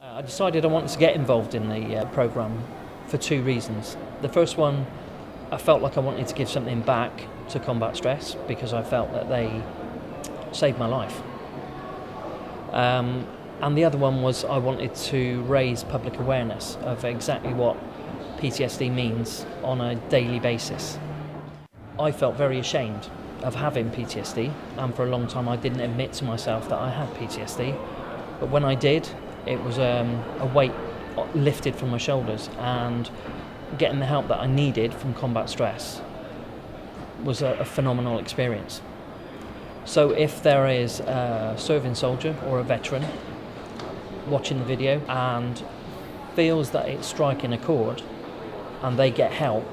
I decided I wanted to get involved in the programme for two reasons. The first one, I felt like I wanted to give something back to Combat Stress because I felt that they saved my life. And the other one was I wanted to raise public awareness of exactly what PTSD means on a daily basis. I felt very ashamed of having PTSD, and for a long time I didn't admit to myself that I had PTSD. But when I did, it was a weight lifted from my shoulders, and getting the help that I needed from Combat Stress was a phenomenal experience. So if there is a serving soldier or a veteran watching the video and feels that it's striking a chord and they get help,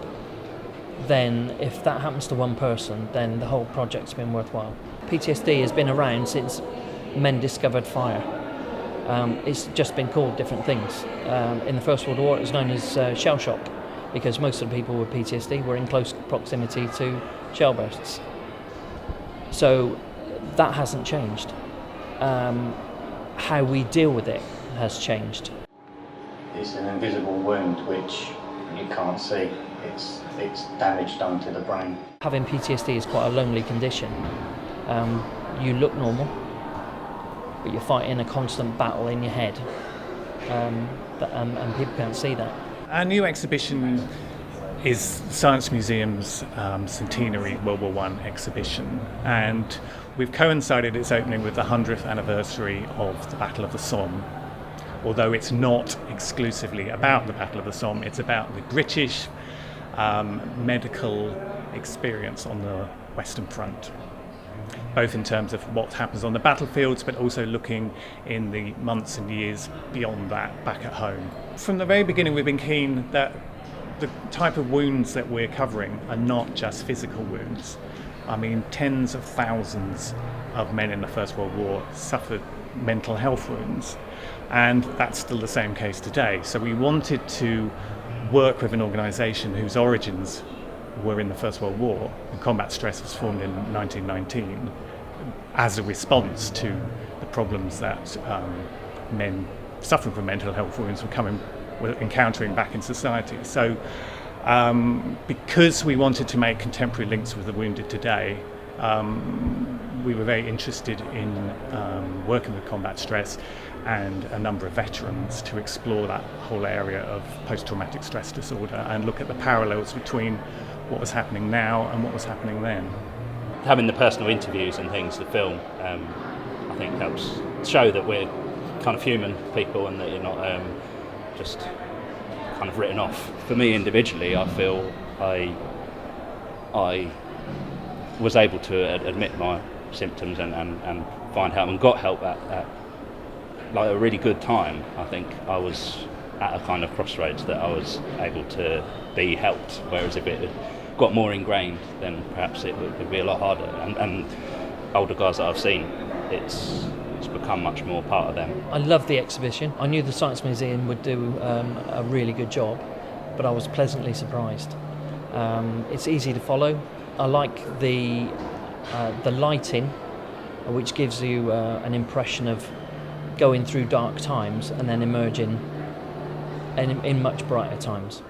then if that happens to one person, then the whole project's been worthwhile. PTSD has been around since men discovered fire. It's just been called different things. In the First World War it was known as shell shock, because most of the people with PTSD were in close proximity to shell bursts. So that hasn't changed. How we deal with it has changed. It's an invisible wound which you can't see. It's damage done to the brain. Having PTSD is quite a lonely condition. You look normal, but you're fighting a constant battle in your head, and people can't see that. Our new exhibition is Science Museum's Centenary World War I exhibition, and we've coincided its opening with the 100th anniversary of the Battle of the Somme. Although it's not exclusively about the Battle of the Somme, it's about the British medical experience on the Western Front, both in terms of what happens on the battlefields, but also looking in the months and years beyond that, back at home. From the very beginning, we've been keen that the type of wounds that we're covering are not just physical wounds. I mean, tens of thousands of men in the First World War suffered mental health wounds, and that's still the same case today. So we wanted to work with an organisation whose origins were in the First World War, and Combat Stress was formed in 1919 as a response to the problems that men suffering from mental health wounds were encountering back in society. So because we wanted to make contemporary links with the wounded today, we were very interested in working with Combat Stress and a number of veterans to explore that whole area of post-traumatic stress disorder and look at the parallels between what was happening now and what was happening then. Having the personal interviews and things, the film, I think helps show that we're kind of human people and that you're not just kind of written off. For me individually, I feel I was able to admit my symptoms and find help, and got help at like a really good time. I think I was at a kind of crossroads that I was able to be helped, whereas if it had got more ingrained, then perhaps it would be a lot harder. And older guys that I've seen, it's become much more part of them. I love the exhibition. I knew the Science Museum would do a really good job, but I was pleasantly surprised. It's easy to follow. I like the lighting, which gives you an impression of going through dark times and then emerging in much brighter times.